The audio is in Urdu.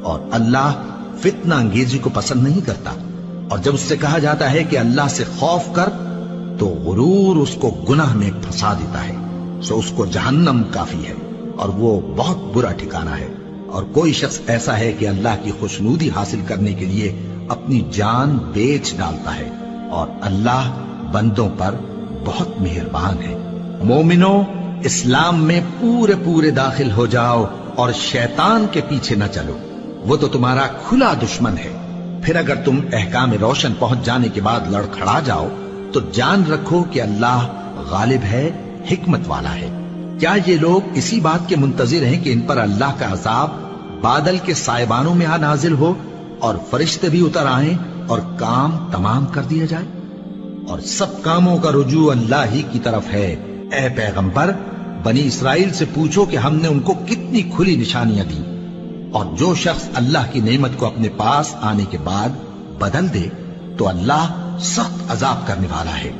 اور اللہ فتنہ انگیزی کو پسند نہیں کرتا۔ اور جب اس سے کہا جاتا ہے کہ اللہ سے خوف کر تو غرور اس کو گناہ میں پھنسا دیتا ہے، سو اس کو جہنم کافی ہے اور وہ بہت برا ٹھکانہ ہے۔ اور کوئی شخص ایسا ہے کہ اللہ کی خوشنودی حاصل کرنے کے لیے اپنی جان بیچ ڈالتا ہے، اور اللہ بندوں پر بہت مہربان ہے۔ مومنو، اسلام میں پورے پورے داخل ہو جاؤ اور شیطان کے پیچھے نہ چلو، وہ تو تمہارا کھلا دشمن ہے۔ پھر اگر تم احکام روشن پہنچ جانے کے بعد لڑکھڑا جاؤ تو جان رکھو کہ اللہ غالب ہے، حکمت والا ہے۔ کیا یہ لوگ اسی بات کے منتظر ہیں کہ ان پر اللہ کا عذاب بادل کے سائبانوں میں نازل ہو اور فرشتے بھی اتر آئیں اور کام تمام کر دیا جائے؟ اور سب کاموں کا رجوع اللہ ہی کی طرف ہے۔ اے پیغمبر، بنی اسرائیل سے پوچھو کہ ہم نے ان کو کتنی کھلی نشانیاں دی، اور جو شخص اللہ کی نعمت کو اپنے پاس آنے کے بعد بدل دے تو اللہ سخت عذاب کرنے والا ہے۔